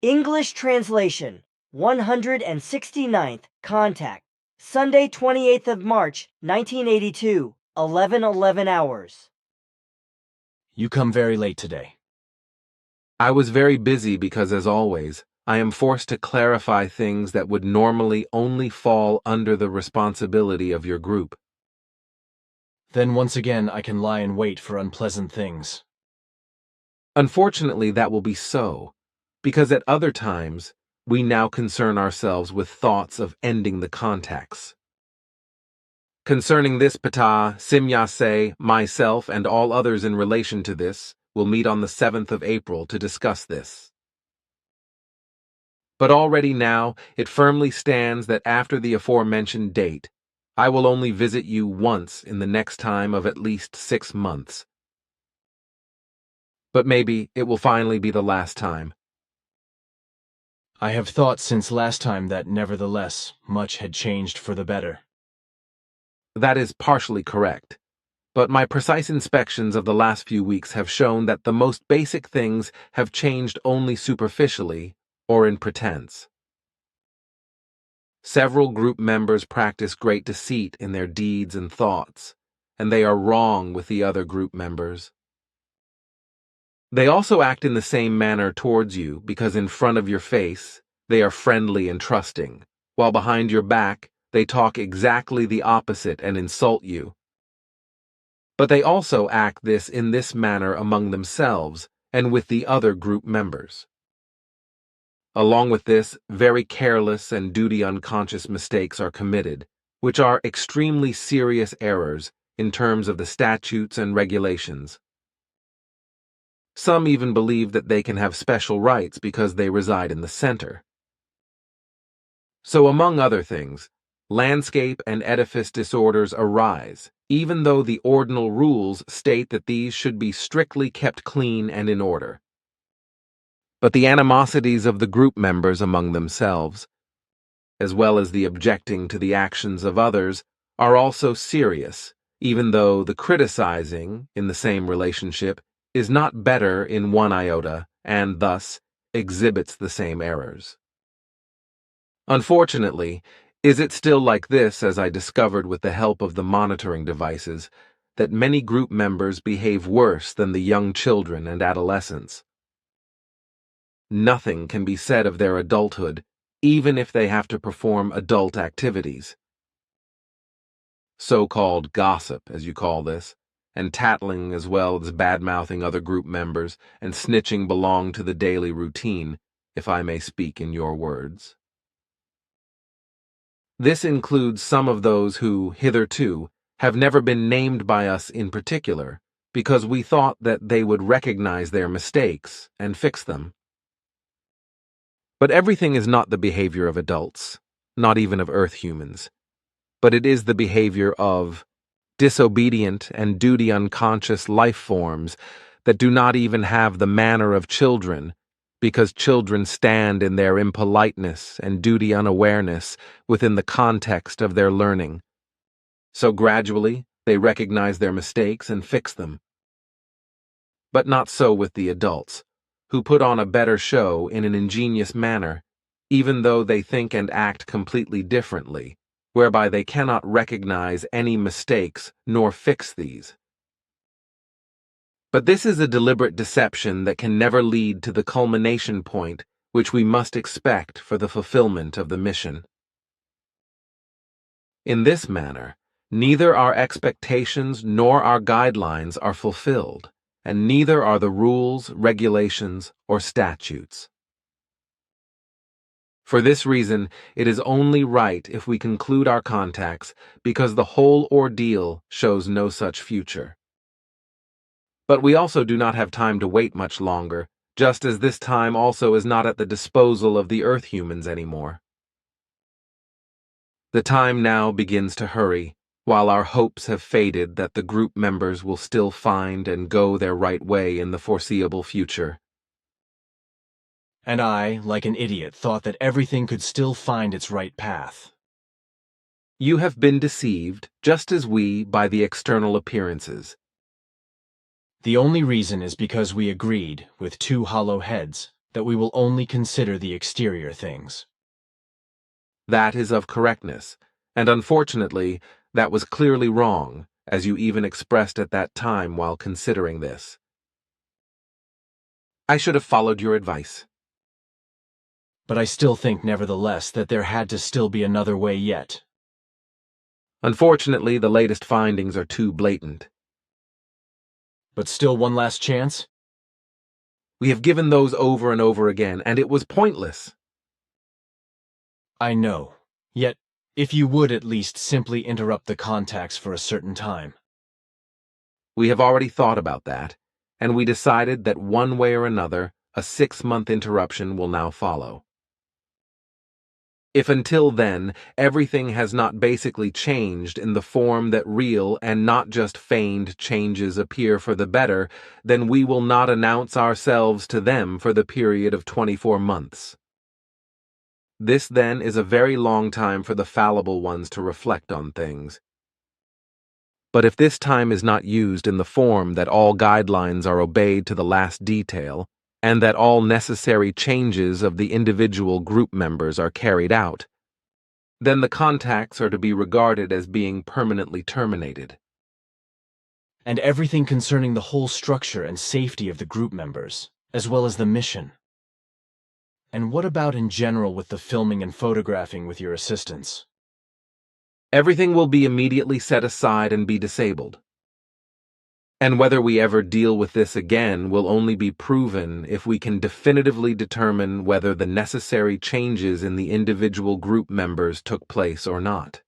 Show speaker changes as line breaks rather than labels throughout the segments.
English translation, 169th contact, Sunday 28th of March, 1982, 11:11 hours.
You come very late today.
I was very busy because, as always, I am forced to clarify things that would normally only fall under the responsibility of your group.
Then once again I can lie in wait for unpleasant things.
Unfortunately, that will be so, because at other times, we now concern ourselves with thoughts of ending the contacts. Concerning this, Ptah, Simyase, myself, and all others in relation to this will meet on the 7th of April to discuss this. But already now, it firmly stands that after the aforementioned date, I will only visit you once in the next time of at least 6 months. But maybe it will finally be the last time.
I have thought since last time that, nevertheless, much had changed for the better.
That is partially correct, but my precise inspections of the last few weeks have shown that the most basic things have changed only superficially or in pretense. Several group members practice great deceit in their deeds and thoughts, and they are wrong with the other group members. They also act in the same manner towards you because in front of your face, they are friendly and trusting, while behind your back, they talk exactly the opposite and insult you. But they also act in this manner among themselves and with the other group members. Along with this, very careless and duty-unconscious mistakes are committed, which are extremely serious errors in terms of the statutes and regulations. Some even believe that they can have special rights because they reside in the center. So, among other things, landscape and edifice disorders arise, even though the ordinal rules state that these should be strictly kept clean and in order. But the animosities of the group members among themselves, as well as the objecting to the actions of others, are also serious, even though the criticizing, in the same relationship, is not better in one iota and, thus, exhibits the same errors. Unfortunately, is it still like this, as I discovered with the help of the monitoring devices, that many group members behave worse than the young children and adolescents? Nothing can be said of their adulthood, even if they have to perform adult activities. So-called gossip, as you call this, and tattling as well as bad-mouthing other group members and snitching belong to the daily routine, if I may speak in your words. This includes some of those who, hitherto, have never been named by us in particular, because we thought that they would recognize their mistakes and fix them. But everything is not the behavior of adults, not even of Earth humans, but it is the behavior of disobedient and duty-unconscious life forms that do not even have the manner of children, because children stand in their impoliteness and duty-unawareness within the context of their learning. So gradually, they recognize their mistakes and fix them. But not so with the adults, who put on a better show in an ingenious manner, even though they think and act completely differently, whereby they cannot recognize any mistakes nor fix these. But this is a deliberate deception that can never lead to the culmination point which we must expect for the fulfillment of the mission. In this manner, neither our expectations nor our guidelines are fulfilled, and neither are the rules, regulations, or statutes. For this reason, it is only right if we conclude our contacts, because the whole ordeal shows no such future. But we also do not have time to wait much longer, just as this time also is not at the disposal of the Earth humans anymore. The time now begins to hurry, while our hopes have faded that the group members will still find and go their right way in the foreseeable future.
And I, like an idiot, thought that everything could still find its right path.
You have been deceived, just as we, by the external appearances.
The only reason is because we agreed, with two hollow heads, that we will only consider the exterior things.
That is of correctness, and unfortunately, that was clearly wrong, as you even expressed at that time while considering this. I should have followed your advice.
But I still think, nevertheless, that there had to still be another way yet.
Unfortunately, the latest findings are too blatant.
But still one last chance?
We have given those over and over again, and it was pointless.
I know. Yet, if you would at least simply interrupt the contacts for a certain time.
We have already thought about that, and we decided that one way or another, a 6-month interruption will now follow. If until then, everything has not basically changed in the form that real and not just feigned changes appear for the better, then we will not announce ourselves to them for the period of 24 months. This, then, is a very long time for the fallible ones to reflect on things. But if this time is not used in the form that all guidelines are obeyed to the last detail, and that all necessary changes of the individual group members are carried out, then the contacts are to be regarded as being permanently terminated.
And everything concerning the whole structure and safety of the group members, as well as the mission. And what about in general with the filming and photographing with your assistants?
Everything will be immediately set aside and be disabled. And whether we ever deal with this again will only be proven if we can definitively determine whether the necessary changes in the individual group members took place or not.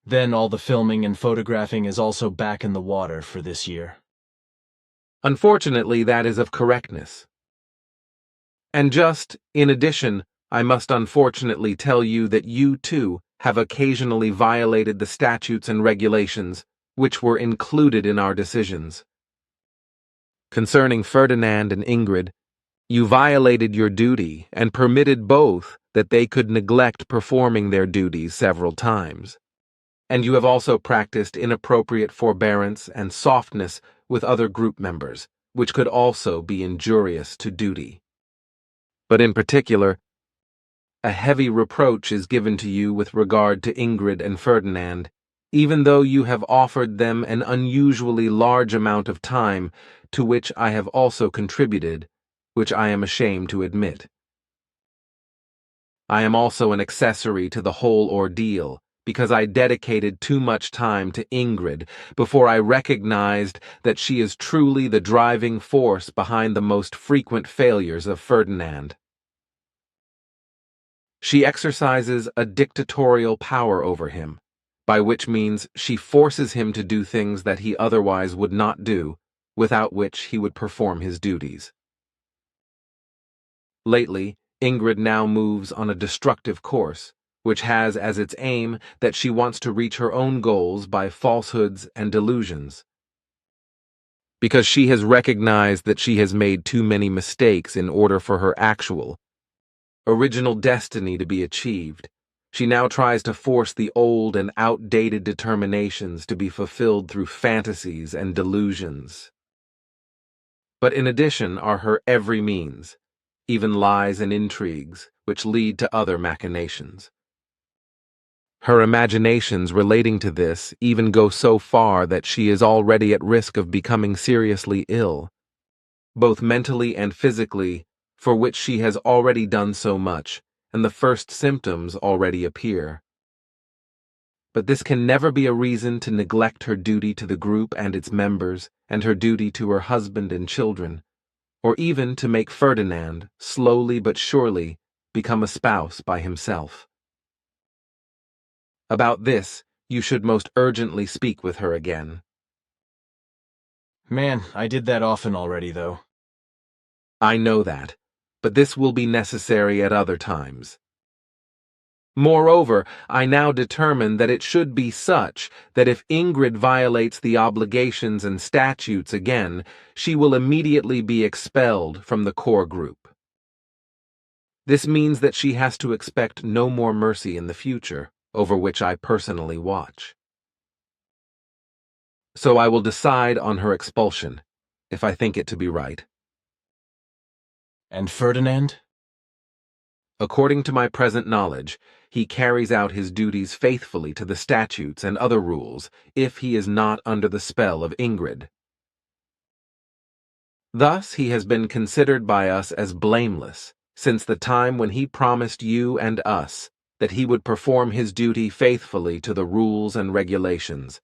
Then all the filming and photographing is also back in the water for this year.
Unfortunately, that is of correctness. And just, in addition, I must unfortunately tell you that you, too, have occasionally violated the statutes and regulations which were included in our decisions. Concerning Ferdinand and Ingrid, you violated your duty and permitted both that they could neglect performing their duties several times. And you have also practiced inappropriate forbearance and softness with other group members, which could also be injurious to duty. But in particular, a heavy reproach is given to you with regard to Ingrid and Ferdinand, even though you have offered them an unusually large amount of time, to which I have also contributed, which I am ashamed to admit. I am also an accessory to the whole ordeal, because I dedicated too much time to Ingrid before I recognized that she is truly the driving force behind the most frequent failures of Ferdinand. She exercises a dictatorial power over him, by which means she forces him to do things that he otherwise would not do, without which he would perform his duties. Lately, Ingrid now moves on a destructive course, which has as its aim that she wants to reach her own goals by falsehoods and delusions. Because she has recognized that she has made too many mistakes in order for her actual, original destiny to be achieved, she now tries to force the old and outdated determinations to be fulfilled through fantasies and delusions. But in addition are her every means, even lies and intrigues, which lead to other machinations. Her imaginations relating to this even go so far that she is already at risk of becoming seriously ill, both mentally and physically, for which she has already done so much, and the first symptoms already appear. But this can never be a reason to neglect her duty to the group and its members, and her duty to her husband and children, or even to make Ferdinand, slowly but surely, become a spouse by himself. About this, you should most urgently speak with her again.
Man, I did that often already, though.
I know that, but this will be necessary at other times. Moreover, I now determine that it should be such that if Ingrid violates the obligations and statutes again, she will immediately be expelled from the core group. This means that she has to expect no more mercy in the future, over which I personally watch. So I will decide on her expulsion, if I think it to be right.
And Ferdinand?
According to my present knowledge, he carries out his duties faithfully to the statutes and other rules if he is not under the spell of Ingrid. Thus he has been considered by us as blameless since the time when he promised you and us that he would perform his duty faithfully to the rules and regulations.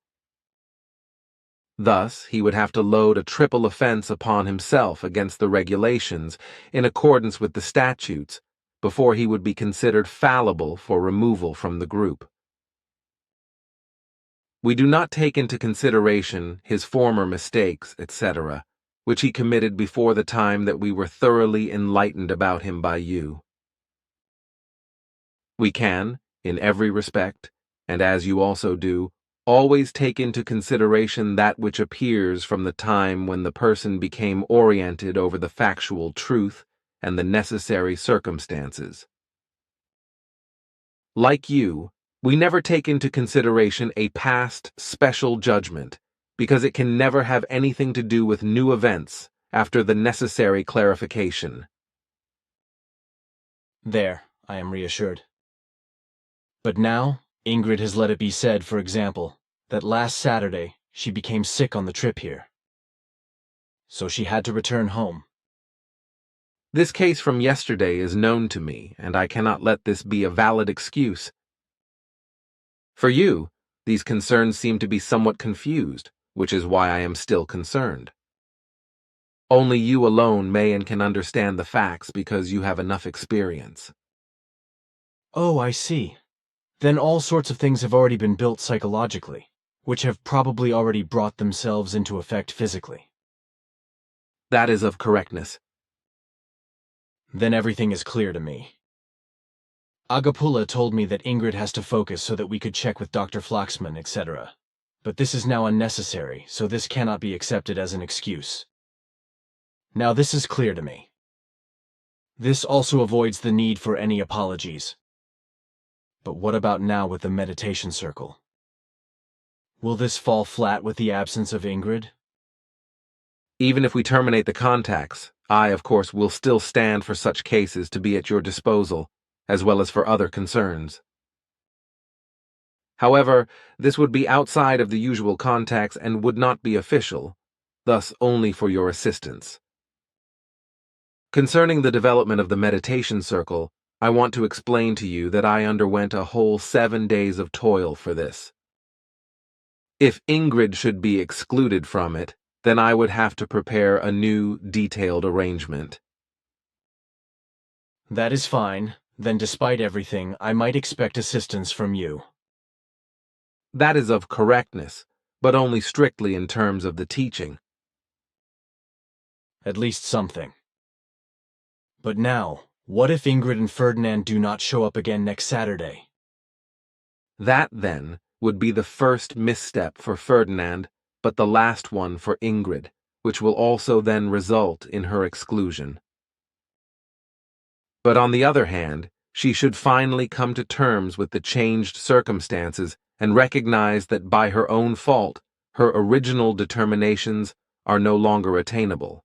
Thus, he would have to load a triple offense upon himself against the regulations in accordance with the statutes before he would be considered fallible for removal from the group. We do not take into consideration his former mistakes, etc., which he committed before the time that we were thoroughly enlightened about him by you. We can, in every respect, and as you also do, always take into consideration that which appears from the time when the person became oriented over the factual truth and the necessary circumstances. Like you, we never take into consideration a past special judgment, because it can never have anything to do with new events after the necessary clarification.
There, I am reassured. But now, Ingrid has let it be said, for example, that last Saturday she became sick on the trip here. So she had to return home.
This case from yesterday is known to me, and I cannot let this be a valid excuse. For you, these concerns seem to be somewhat confused, which is why I am still concerned. Only you alone may and can understand the facts because you have enough experience.
Oh, I see. Then all sorts of things have already been built psychologically, which have probably already brought themselves into effect physically.
That is of correctness.
Then everything is clear to me. Agapula told me that Ingrid has to focus so that we could check with Dr. Flaxman, etc. But this is now unnecessary, so this cannot be accepted as an excuse. Now this is clear to me. This also avoids the need for any apologies. But what about now with the meditation circle? Will this fall flat with the absence of Ingrid?
Even if we terminate the contacts, I, of course, will still stand for such cases to be at your disposal, as well as for other concerns. However, this would be outside of the usual contacts and would not be official, thus only for your assistance. Concerning the development of the meditation circle, I want to explain to you that I underwent a whole 7 days of toil for this. If Ingrid should be excluded from it, then I would have to prepare a new, detailed arrangement.
That is fine. Then despite everything, I might expect assistance from you.
That is of correctness, but only strictly in terms of the teaching.
At least something. But now, what if Ingrid and Ferdinand do not show up again next Saturday?
That, then, would be the first misstep for Ferdinand, but the last one for Ingrid, which will also then result in her exclusion. But on the other hand, she should finally come to terms with the changed circumstances and recognize that by her own fault, her original determinations are no longer attainable.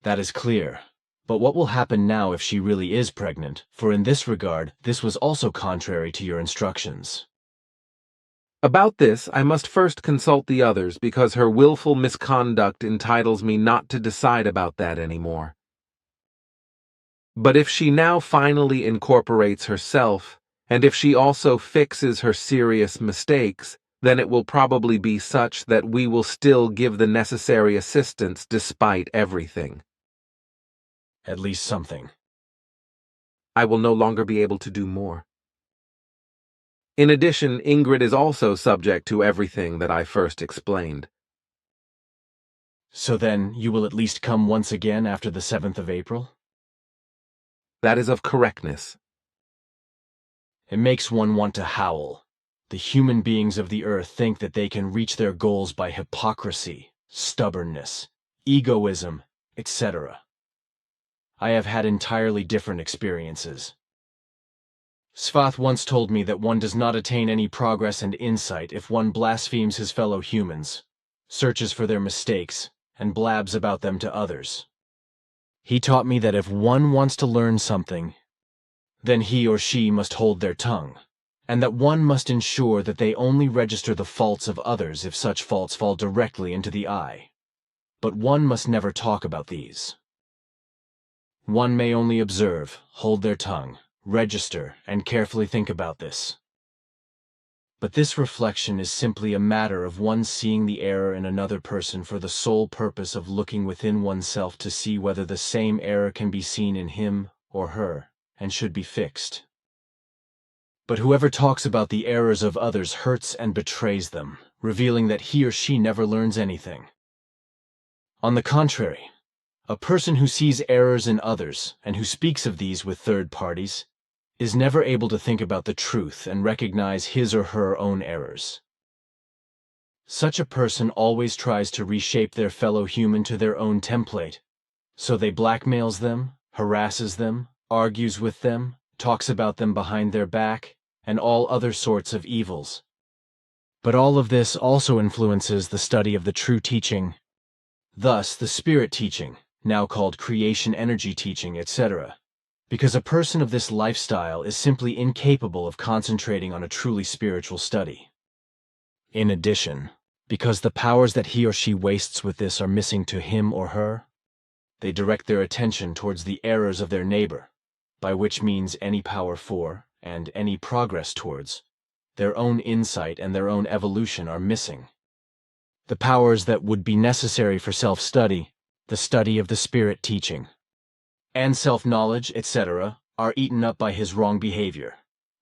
That is clear. But what will happen now if she really is pregnant? For in this regard, this was also contrary to your instructions.
About this, I must first consult the others because her willful misconduct entitles me not to decide about that anymore. But if she now finally incorporates herself, and if she also fixes her serious mistakes, then it will probably be such that we will still give the necessary assistance despite everything.
At least something.
I will no longer be able to do more. In addition, Ingrid is also subject to everything that I first explained.
So then, you will at least come once again after the 7th of April?
That is of correctness.
It makes one want to howl. The human beings of the earth think that they can reach their goals by hypocrisy, stubbornness, egoism, etc. I have had entirely different experiences. Svath once told me that one does not attain any progress and insight if one blasphemes his fellow humans, searches for their mistakes, and blabs about them to others. He taught me that if one wants to learn something, then he or she must hold their tongue, and that one must ensure that they only register the faults of others if such faults fall directly into the eye. But one must never talk about these. One may only observe, hold their tongue, register, and carefully think about this. But this reflection is simply a matter of one seeing the error in another person for the sole purpose of looking within oneself to see whether the same error can be seen in him or her, and should be fixed. But whoever talks about the errors of others hurts and betrays them, revealing that he or she never learns anything. On the contrary, a person who sees errors in others, and who speaks of these with third parties, is never able to think about the truth and recognize his or her own errors. Such a person always tries to reshape their fellow human to their own template, so they blackmails them, harasses them, argues with them, talks about them behind their back, and all other sorts of evils. But all of this also influences the study of the true teaching, thus the spirit teaching, now called creation energy teaching, etc., because a person of this lifestyle is simply incapable of concentrating on a truly spiritual study. In addition, because the powers that he or she wastes with this are missing to him or her, they direct their attention towards the errors of their neighbor, by which means any power for, and any progress towards, their own insight and their own evolution are missing. The powers that would be necessary for self-study, the study of the spirit teaching, and self-knowledge, etc., are eaten up by his wrong behavior,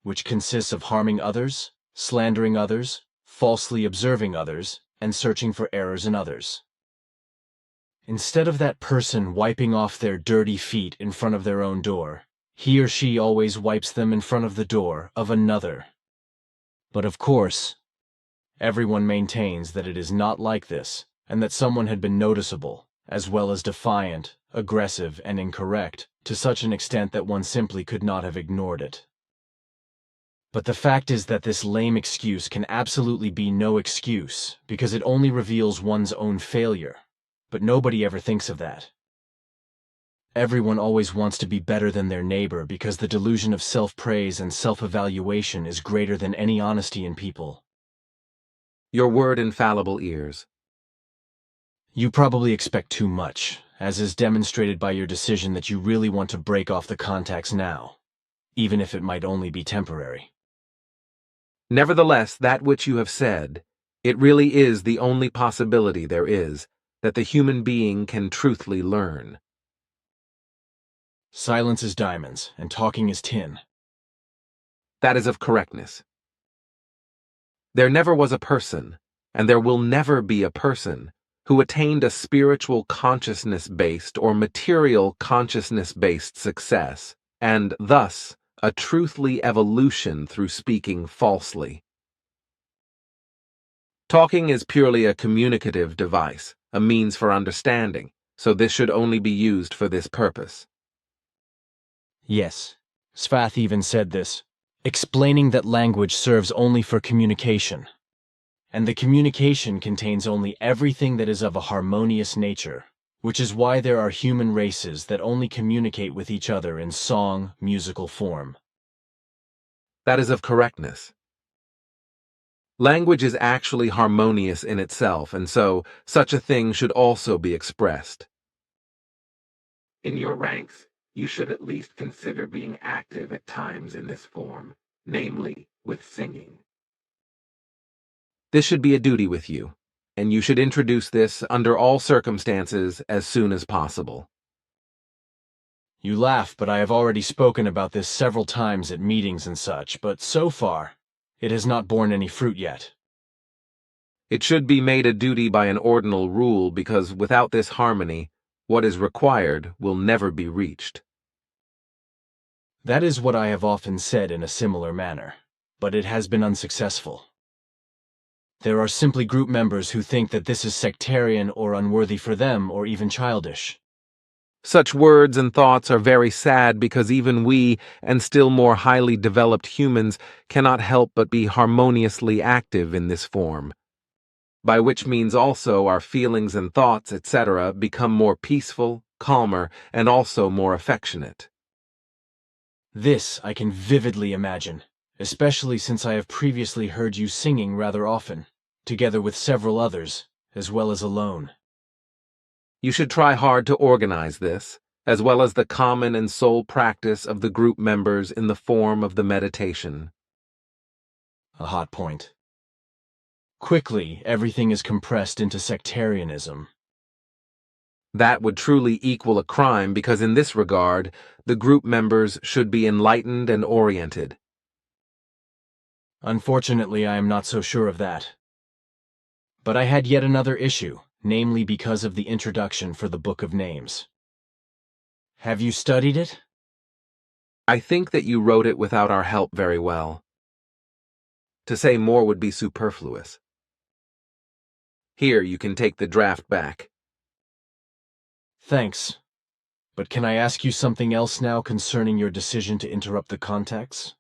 which consists of harming others, slandering others, falsely observing others, and searching for errors in others. Instead of that person wiping off their dirty feet in front of their own door, he or she always wipes them in front of the door of another. But of course, everyone maintains that it is not like this, and that someone had been noticeable, as well as defiant, aggressive, and incorrect, to such an extent that one simply could not have ignored it. But the fact is that this lame excuse can absolutely be no excuse, because it only reveals one's own failure, but nobody ever thinks of that. Everyone always wants to be better than their neighbor because the delusion of self-praise and self-evaluation is greater than any honesty in people.
Your word infallible ears.
You probably expect too much, as is demonstrated by your decision that you really want to break off the contacts now, even if it might only be temporary.
Nevertheless, that which you have said, it really is the only possibility there is that the human being can truthfully learn.
Silence is diamonds, and talking is tin.
That is of correctness. There never was a person, and there will never be a person, who attained a spiritual consciousness-based or material consciousness-based success, and thus a truthfully evolution through speaking falsely. Talking is purely a communicative device, a means for understanding, so this should only be used for this purpose.
Yes, Svath even said this, explaining that language serves only for communication, and the communication contains only everything that is of a harmonious nature, which is why there are human races that only communicate with each other in song, musical form.
That is of correctness. Language is actually harmonious in itself, and so such a thing should also be expressed. In your ranks, you should at least consider being active at times in this form, namely, with singing. This should be a duty with you, and you should introduce this under all circumstances as soon as possible.
You laugh, but I have already spoken about this several times at meetings and such, but so far, it has not borne any fruit yet.
It should be made a duty by an ordinal rule, because without this harmony, what is required will never be reached.
That is what I have often said in a similar manner, but it has been unsuccessful. There are simply group members who think that this is sectarian or unworthy for them or even childish.
Such words and thoughts are very sad because even we, and still more highly developed humans, cannot help but be harmoniously active in this form, by which means also our feelings and thoughts, etc., become more peaceful, calmer, and also more affectionate.
This I can vividly imagine, especially since I have previously heard you singing rather often, together with several others, as well as alone.
You should try hard to organize this, as well as the common and sole practice of the group members in the form of the meditation.
A hot point. Quickly, everything is compressed into sectarianism.
That would truly equal a crime because in this regard, the group members should be enlightened and oriented.
Unfortunately, I am not so sure of that. But I had yet another issue, namely because of the introduction for the Book of Names. Have you studied it?
I think that you wrote it without our help very well. To say more would be superfluous. Here, you can take the draft back.
Thanks. But can I ask you something else now concerning your decision to interrupt the contacts?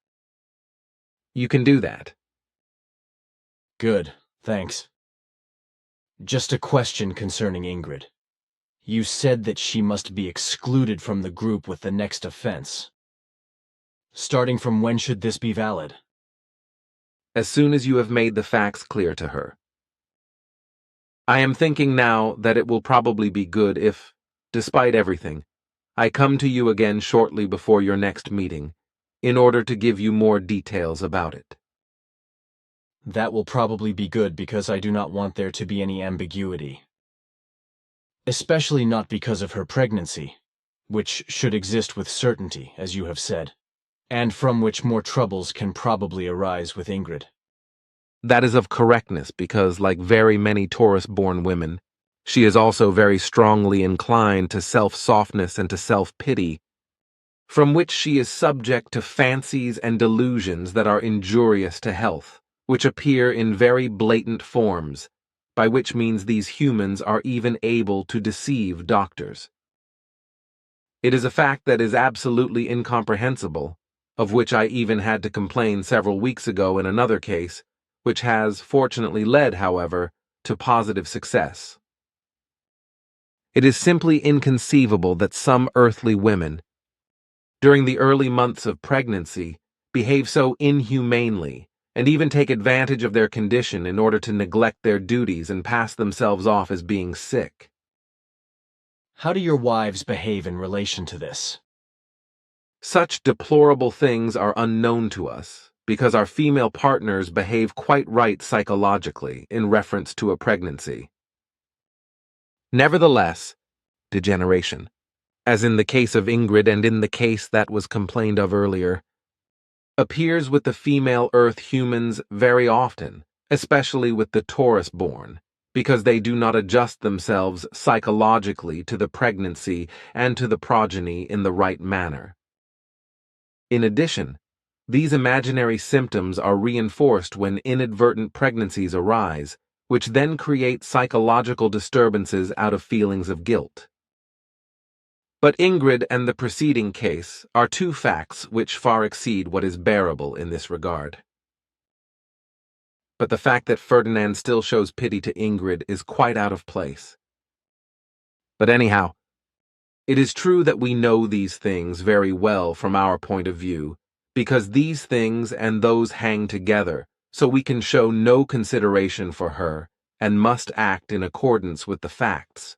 You can do that.
Good, thanks. Just a question concerning Ingrid. You said that she must be excluded from the group with the next offense. Starting from when should this be valid?
As soon as you have made the facts clear to her. I am thinking now that it will probably be good if, despite everything, I come to you again shortly before your next meeting, in order to give you more details about it.
That will probably be good because I do not want there to be any ambiguity. Especially not because of her pregnancy, which should exist with certainty, as you have said, and from which more troubles can probably arise with Ingrid.
That is of correctness because, like very many Taurus-born women, she is also very strongly inclined to self-softness and to self-pity, from which she is subject to fancies and delusions that are injurious to health, which appear in very blatant forms, by which means these humans are even able to deceive doctors. It is a fact that is absolutely incomprehensible, of which I even had to complain several weeks ago in another case, which has fortunately led, however, to positive success. It is simply inconceivable that some earthly women, during the early months of pregnancy, behave so inhumanely and even take advantage of their condition in order to neglect their duties and pass themselves off as being sick.
How do your wives behave in relation to this?
Such deplorable things are unknown to us, because our female partners behave quite right psychologically in reference to a pregnancy. Nevertheless, degeneration, as in the case of Ingrid and in the case that was complained of earlier, appears with the female Earth humans very often, especially with the Taurus-born, because they do not adjust themselves psychologically to the pregnancy and to the progeny in the right manner. In addition, these imaginary symptoms are reinforced when inadvertent pregnancies arise, which then create psychological disturbances out of feelings of guilt. But Ingrid and the preceding case are two facts which far exceed what is bearable in this regard. But the fact that Ferdinand still shows pity to Ingrid is quite out of place. But anyhow, it is true that we know these things very well from our point of view, because these things and those hang together, so we can show no consideration for her, and must act in accordance with the facts.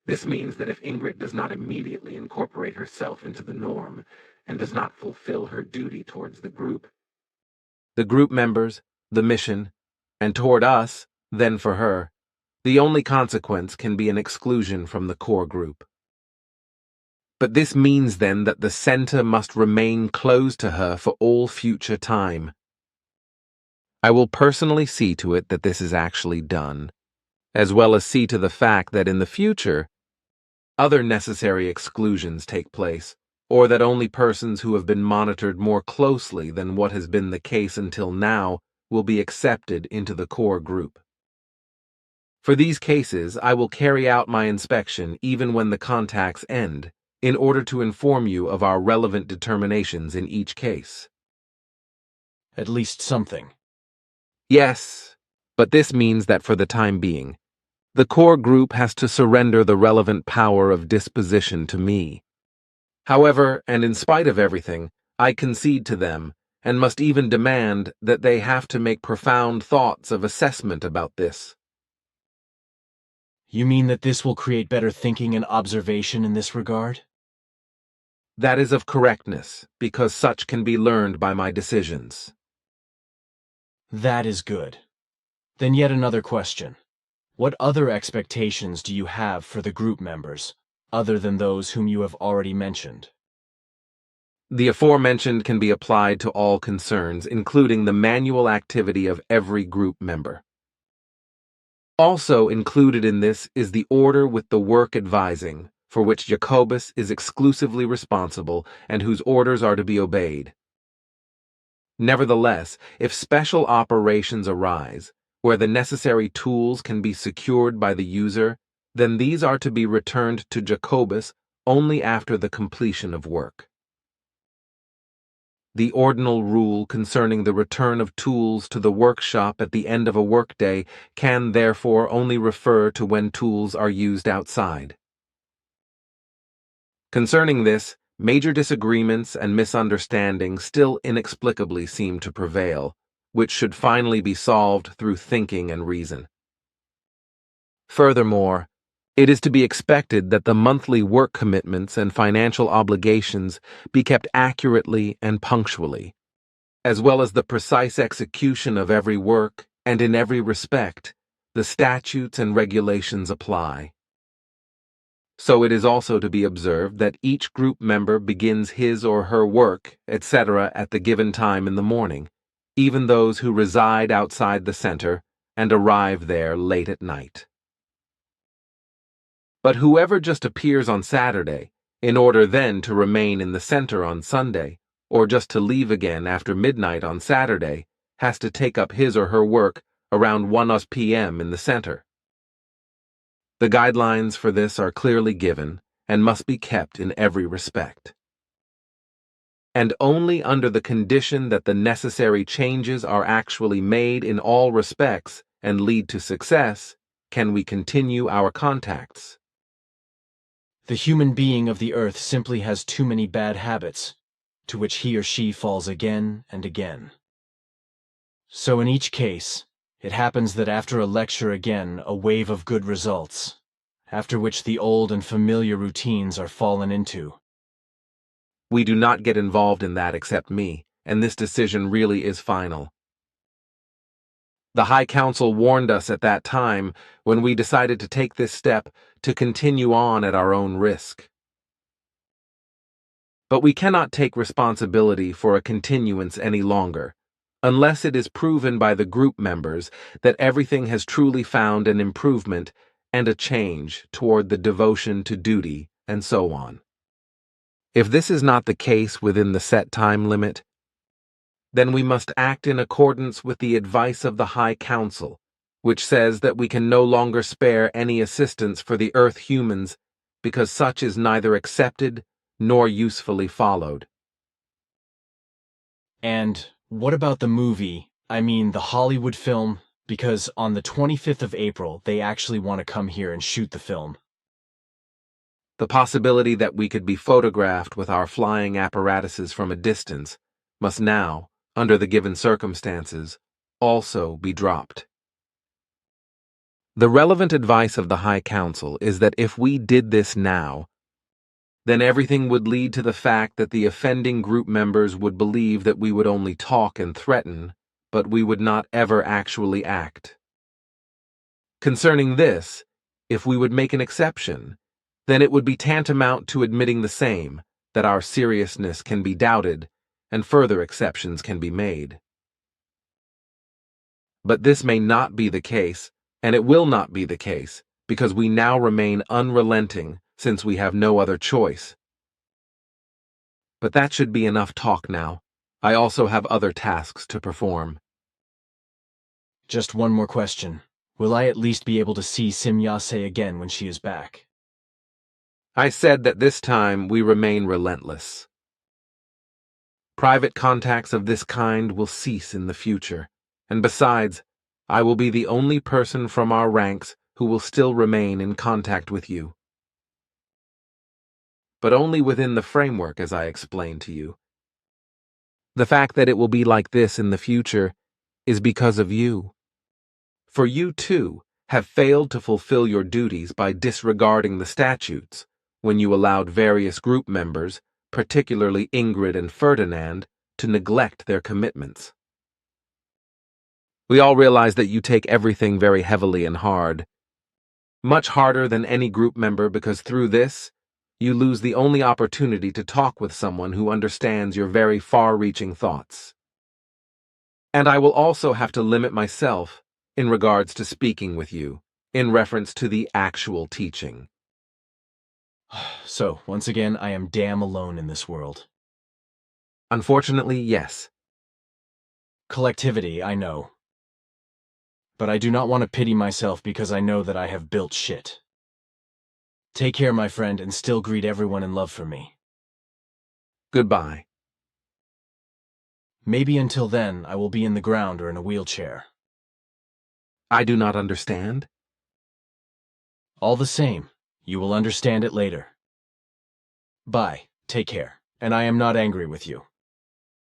This means that if Ingrid does not immediately incorporate herself into the norm, and does not fulfill her duty towards the group members, the mission, and toward us, then for her, the only consequence can be an exclusion from the core group. But this means then that the center must remain closed to her for all future time. I will personally see to it that this is actually done, as well as see to the fact that in the future, other necessary exclusions take place, or that only persons who have been monitored more closely than what has been the case until now will be accepted into the core group. For these cases, I will carry out my inspection even when the contacts end, in order to inform you of our relevant determinations in each case.
At least something.
Yes, but this means that for the time being, the core group has to surrender the relevant power of disposition to me. However, and in spite of everything, I concede to them, and must even demand that they have to make profound thoughts of assessment about this.
You mean that this will create better thinking and observation in this regard?
That is of correctness, because such can be learned by my decisions.
That is good. Then yet another question. What other expectations do you have for the group members, other than those whom you have already mentioned?
The aforementioned can be applied to all concerns, including the manual activity of every group member. Also included in this is the order with the work advising, for which Jacobus is exclusively responsible and whose orders are to be obeyed. Nevertheless, if special operations arise, where the necessary tools can be secured by the user, then these are to be returned to Jacobus only after the completion of work. The ordinal rule concerning the return of tools to the workshop at the end of a workday can therefore only refer to when tools are used outside. Concerning this, major disagreements and misunderstandings still inexplicably seem to prevail, which should finally be solved through thinking and reason. Furthermore, it is to be expected that the monthly work commitments and financial obligations be kept accurately and punctually, as well as the precise execution of every work, and in every respect, the statutes and regulations apply. So it is also to be observed that each group member begins his or her work, etc., at the given time in the morning, even those who reside outside the center and arrive there late at night. But whoever just appears on Saturday, in order then to remain in the center on Sunday, or just to leave again after midnight on Saturday, has to take up his or her work around 1 p.m. in the center. The guidelines for this are clearly given and must be kept in every respect. And only under the condition that the necessary changes are actually made in all respects and lead to success can we continue our contacts.
The human being of the earth simply has too many bad habits, to which he or she falls again and again. So in each case, it happens that after a lecture again, a wave of good results, after which the old and familiar routines are fallen into.
We do not get involved in that except me, and this decision really is final. The High Council warned us at that time, when we decided to take this step, to continue on at our own risk. But we cannot take responsibility for a continuance any longer, unless it is proven by the group members that everything has truly found an improvement and a change toward the devotion to duty, and so on. If this is not the case within the set time limit, then we must act in accordance with the advice of the High Council, which says that we can no longer spare any assistance for the Earth humans because such is neither accepted nor usefully followed.
And what about the movie, the Hollywood film, because on the 25th of April, they actually want to come here and shoot the film.
The possibility that we could be photographed with our flying apparatuses from a distance must now, under the given circumstances, also be dropped. The relevant advice of the High Council is that if we did this now, then everything would lead to the fact that the offending group members would believe that we would only talk and threaten, but we would not ever actually act. Concerning this, if we would make an exception, then it would be tantamount to admitting the same, that our seriousness can be doubted, and further exceptions can be made. But this may not be the case, and it will not be the case, because we now remain unrelenting, since we have no other choice. But that should be enough talk now. I also have other tasks to perform.
Just one more question. Will I at least be able to see Simyase again when she is back?
I said that this time we remain relentless. Private contacts of this kind will cease in the future, and besides, I will be the only person from our ranks who will still remain in contact with you. But only within the framework, as I explained to you. The fact that it will be like this in the future is because of you. For you, too, have failed to fulfill your duties by disregarding the statutes when you allowed various group members, particularly Ingrid and Ferdinand, to neglect their commitments. We all realize that you take everything very heavily and hard. Much harder than any group member, because through this, you lose the only opportunity to talk with someone who understands your very far-reaching thoughts. And I will also have to limit myself in regards to speaking with you, in reference to the actual teaching.
So, once again, I am damn alone in this world.
Unfortunately, yes.
Collectivity, I know. But I do not want to pity myself because I know that I have built shit. Take care, my friend, and still greet everyone in love for me.
Goodbye.
Maybe until then, I will be in the ground or in a wheelchair.
I do not understand.
All the same, you will understand it later. Bye, take care, and I am not angry with you.